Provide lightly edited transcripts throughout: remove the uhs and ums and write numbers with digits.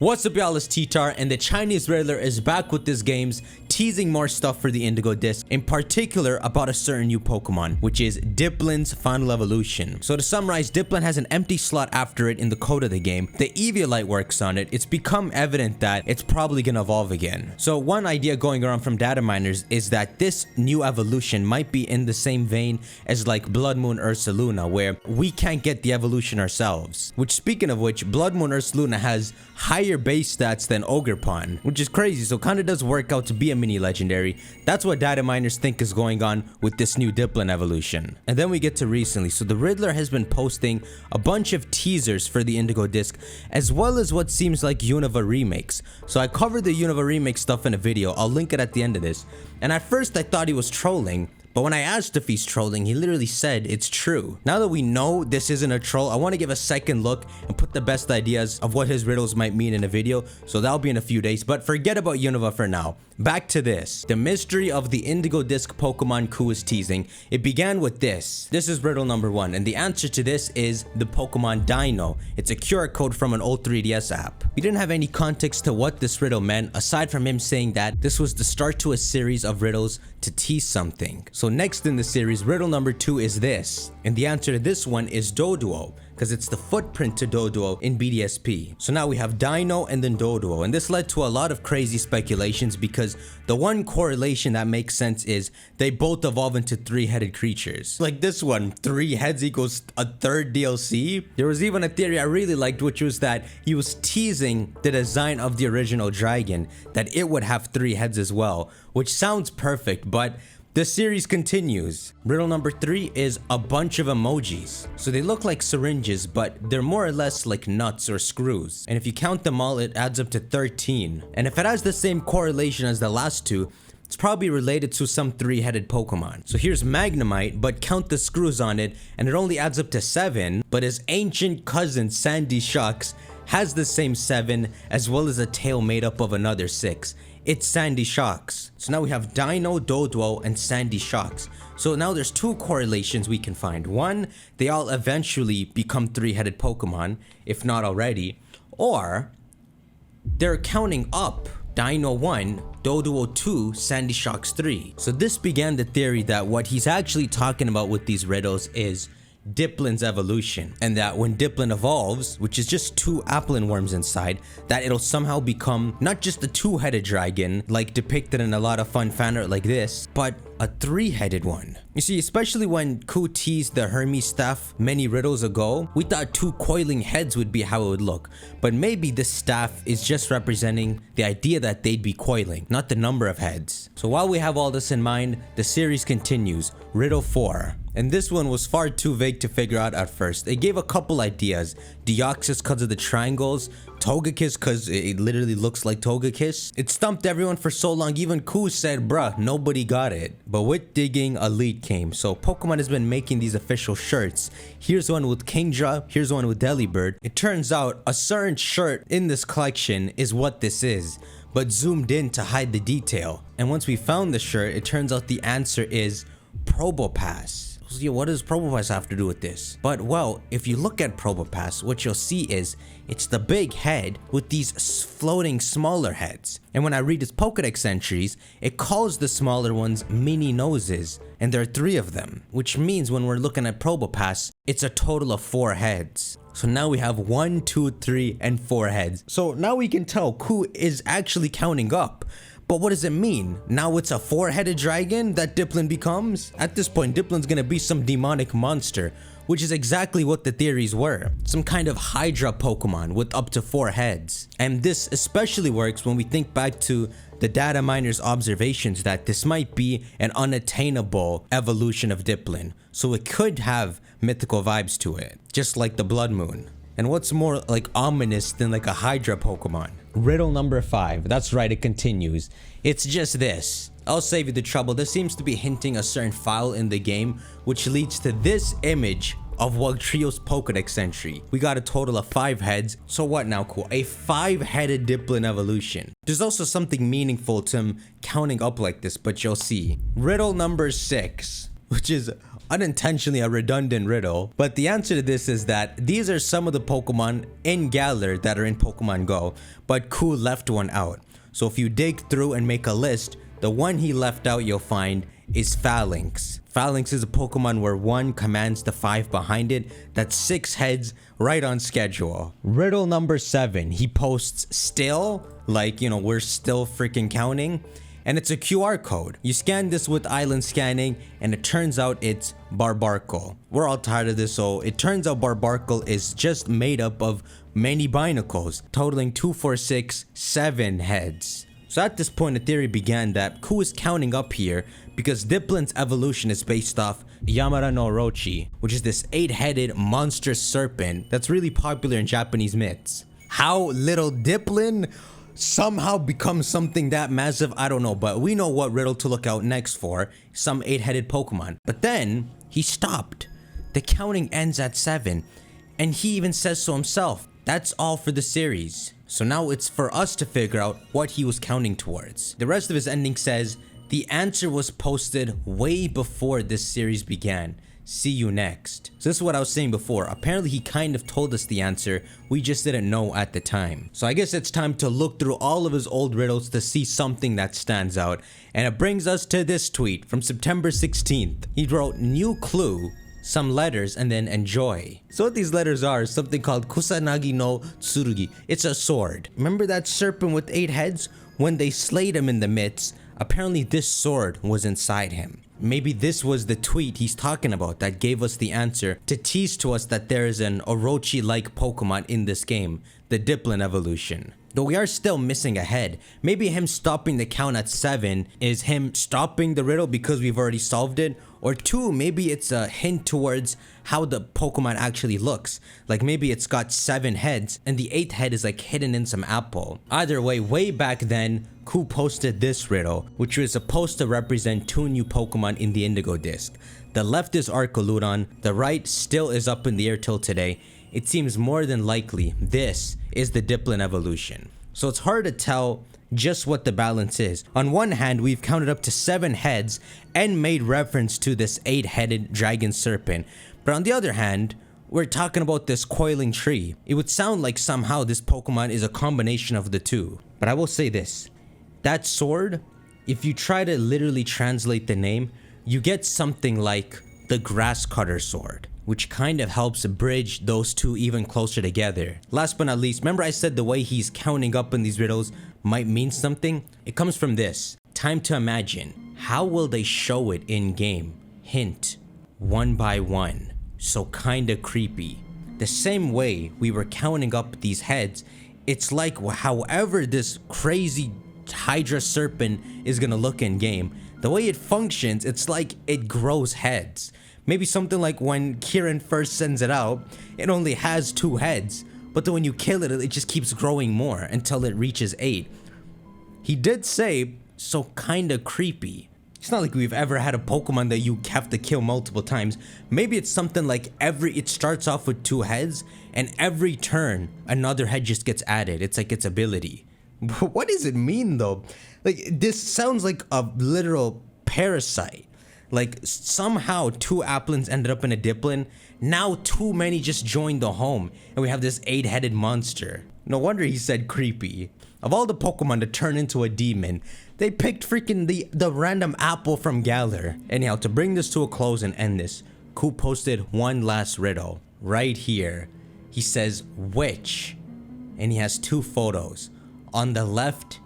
What's up y'all, it's T-Tar, and the Chinese Riddler is back with this game's teasing more stuff for the Indigo disc, in particular about a certain new Pokemon, which is Diplin's final evolution. So to summarize, Diplin has an empty slot after it in the code of the game. The Eviolite works on it. It's become evident that it's probably gonna evolve again. So one idea going around from data miners is that this new evolution might be in the same vein as like Bloodmoon Ursaluna, where we can't get the evolution ourselves. Which, speaking of which, Bloodmoon Ursaluna has higher base stats than Ogerpon, which is crazy, so kinda does work out to be a mini legendary. That's what data miners think is going on with this new Diplin evolution. And then we get to recently. So the Riddler has been posting a bunch of teasers for the Indigo disc, as well as what seems like Unova remakes. So I covered the Unova remake stuff in a video. I'll link it at the end of this. And at first I thought he was trolling, but when I asked if he's trolling, he literally said it's true. Now that we know this isn't a troll, I want to give a second look and put the best ideas of what his riddles might mean in a video, so that'll be in a few days, but forget about Unova for now. Back to this. The mystery of the Indigo disc Pokemon Ku is teasing. It began with this. This is riddle number 1, and the answer to this is the Pokemon Dino. It's a QR code from an old 3DS app. We didn't have any context to what this riddle meant, aside from him saying that this was the start to a series of riddles to tease something. So next in the series, riddle number 2 is this, and the answer to this one is Doduo, because it's the footprint to Doduo in BDSP. So now we have Dino and then Doduo, and this led to a lot of crazy speculations because the one correlation that makes sense is they both evolve into 3-headed creatures. Like this one, 3 heads equals a third DLC. There was even a theory I really liked, which was that he was teasing the design of the original dragon, that it would have 3 heads as well, which sounds perfect, but the series continues. Riddle number 3 is a bunch of emojis. So they look like syringes, but they're more or less like nuts or screws. And if you count them all, it adds up to 13. And if it has the same correlation as the last two, it's probably related to some 3-headed Pokemon. So here's Magnemite, but count the screws on it, and it only adds up to 7. But his ancient cousin, Sandy Shocks, has the same 7, as well as a tail made up of another 6. It's Sandy Shocks. So now we have Dino, Doduo, and Sandy Shocks. So now there's 2 correlations we can find. One, they all eventually become 3-headed Pokemon, if not already. Or they're counting up. Dino 1, Doduo 2, Sandy Shocks 3. So this began the theory that what he's actually talking about with these riddles is Diplin's evolution, and that when Diplin evolves, which is just 2 Applin worms inside, that it'll somehow become not just a 2-headed dragon like depicted in a lot of fun fan art like this, but a 3-headed one. You see, especially when Ku teased the Hermes staff many riddles ago, we thought 2 coiling heads would be how it would look, but maybe this staff is just representing the idea that they'd be coiling, not the number of heads. So while we have all this in mind, the series continues. Riddle 4. And this one was far too vague to figure out at first. It gave a couple ideas. Deoxys because of the triangles, Togekiss because it literally looks like Togekiss. It stumped everyone for so long, even Ku said, bruh, nobody got it. But with digging, a lead came. So Pokemon has been making these official shirts. Here's one with Kingdra, here's one with Delibird. It turns out a certain shirt in this collection is what this is, but zoomed in to hide the detail. And once we found the shirt, it turns out the answer is Probopass. So yeah, what does Probopass have to do with this? But well, if you look at Probopass, what you'll see is it's the big head with these floating smaller heads. And when I read its Pokedex entries, it calls the smaller ones mini noses, and there are 3 of them, which means when we're looking at Probopass, it's a total of 4 heads. So now we have 1, 2, 3, and 4 heads. So now we can tell Ku is actually counting up. But what does it mean? Now it's a 4-headed dragon that Diplin becomes? At this point, Diplin's gonna be some demonic monster, which is exactly what the theories were. Some kind of Hydra Pokemon with up to 4 heads. And this especially works when we think back to the data miners' observations that this might be an unattainable evolution of Diplin. So it could have mythical vibes to it, just like the Bloodmoon. And what's more like ominous than like a Hydra Pokemon? Riddle number 5. That's right, it continues. It's just this. I'll save you the trouble. This seems to be hinting a certain file in the game, which leads to this image of Wugtrio's Pokedex entry. We got a total of 5 heads. So what now, cool? A 5-headed Diplin evolution. There's also something meaningful to him counting up like this, but you'll see. Riddle number 6. which is unintentionally a redundant riddle. But the answer to this is that these are some of the Pokemon in Galar that are in Pokemon Go, but Ku left one out. So if you dig through and make a list, the one he left out you'll find is Phalanx. Phalanx is a Pokemon where 1 commands the 5 behind it. That's 6 heads, right on schedule. Riddle number 7, he posts still, like, you know, we're still freaking counting. And it's a QR code. You scan this with island scanning and it turns out it's Barbarcle. We're all tired of this, so it turns out Barbarcle is just made up of many binacles, totaling 2, 4, 6, 7 heads. So at this point, the theory began that Ku is counting up here because Diplin's evolution is based off Yamara no Orochi, which is this 8-headed monstrous serpent that's really popular in Japanese myths. How little Diplin somehow becomes something that massive, I don't know, but we know what riddle to look out next for, some 8-headed Pokemon. But then he stopped. The counting ends at 7, and he even says so himself. That's all for the series. So now it's for us to figure out what he was counting towards. The rest of his ending says, the answer was posted way before this series began. See you next. So this is what I was saying before. Apparently he kind of told us the answer, we just didn't know at the time. So I guess it's time to look through all of his old riddles to see something that stands out. And it brings us to this tweet from September 16th. He wrote, new clue, some letters, and then enjoy. So what these letters are is something called Kusanagi no Tsurugi. It's a sword. Remember that serpent with 8 heads? When they slayed him in the myths, apparently this sword was inside him. Maybe this was the tweet he's talking about that gave us the answer to tease to us that there is an Orochi-like Pokemon in this game, the Diplin evolution. Though we are still missing a head. Maybe him stopping the count at 7 is him stopping the riddle because we've already solved it. Or 2, maybe it's a hint towards how the Pokemon actually looks. Like maybe it's got 7 heads and the 8th head is like hidden in some apple. Either way, way back then, Ku posted this riddle, which was supposed to represent 2 new Pokemon in the Indigo disc. The left is Arcaludon, the right still is up in the air till today. It seems more than likely this is the Diplin evolution. So it's hard to tell just what the balance is. On one hand, we've counted up to 7 heads and made reference to this 8-headed dragon serpent. But on the other hand, we're talking about this coiling tree. It would sound like somehow this Pokemon is a combination of the two. But I will say this, that sword, if you try to literally translate the name, you get something like the grass cutter sword, which kind of helps bridge those two even closer together. Last but not least, remember I said the way he's counting up in these riddles might mean something? It comes from this. Time to imagine. How will they show it in game? Hint. 1 by 1. So kinda creepy. The same way we were counting up these heads, it's like however this crazy Hydra serpent is gonna look in game, the way it functions, it's like it grows heads. Maybe something like when Kieran first sends it out, it only has 2 heads, but then when you kill it, it just keeps growing more until it reaches 8. He did say, so kinda creepy. It's not like we've ever had a Pokemon that you have to kill multiple times. Maybe it's something like it starts off with 2 heads, and every turn, another head just gets added. It's like its ability. What does it mean though? Like, this sounds like a literal parasite. Like, somehow 2 Applins ended up in a Diplin. Now too many just joined the home, and we have this 8-headed monster. No wonder he said creepy. Of all the Pokemon to turn into a demon, they picked freaking the random apple from Galar. Anyhow, to bring this to a close and end this, Ku posted one last riddle right here. He says, which? And he has 2 photos. On the left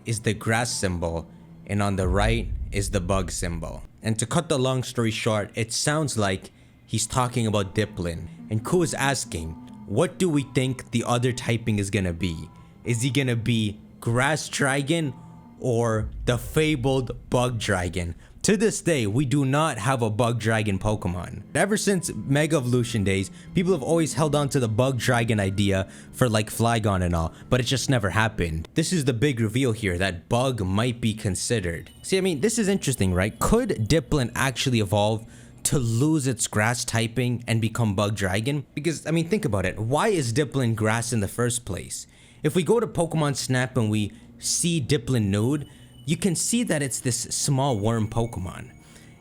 is the grass symbol, and on the right is the bug symbol. And to cut the long story short, it sounds like he's talking about Diplin. And Ku is asking, what do we think the other typing is gonna be? Is he gonna be grass dragon or the fabled bug dragon? To this day, we do not have a bug dragon Pokemon. Ever since Mega Evolution days, people have always held on to the bug dragon idea for like Flygon and all, but it just never happened. This is the big reveal here that bug might be considered. See, I mean, this is interesting, right? Could Diplin actually evolve to lose its grass typing and become bug dragon? Because, I mean, think about it. Why is Diplin grass in the first place? If we go to Pokemon Snap and we see Diplin nude, you can see that it's this small worm Pokemon.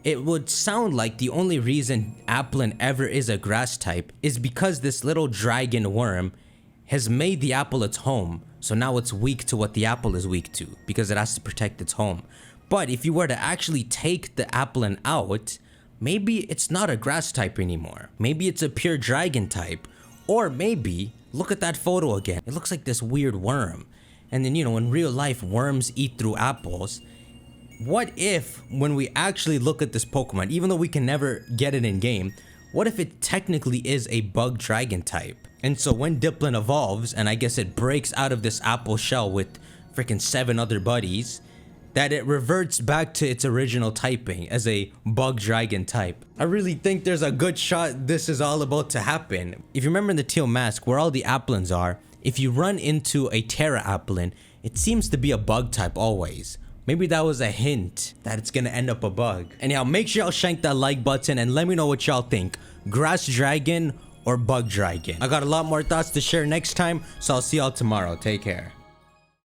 it would sound like the only reason Diplin ever is a grass type is because this little dragon worm has made the apple its home. So now it's weak to what the apple is weak to because it has to protect its home. But if you were to actually take the Diplin out, maybe it's not a grass type anymore. Maybe it's a pure dragon type. Or maybe, look at that photo again. It looks like this weird worm. And then, you know, in real life, worms eat through apples. What if, when we actually look at this Pokemon, even though we can never get it in game, what if it technically is a bug dragon type? And so when Diplin evolves, and I guess it breaks out of this apple shell with freaking 7 other buddies, that it reverts back to its original typing as a bug dragon type. I really think there's a good shot this is all about to happen. If you remember in the Teal mask, where all the Diplins are, if you run into a Terra Diplin, it seems to be a bug type always. Maybe that was a hint that it's gonna end up a bug. Anyhow, make sure y'all shank that like button and let me know what y'all think. Grass dragon or bug dragon? I got a lot more thoughts to share next time, so I'll see y'all tomorrow. Take care.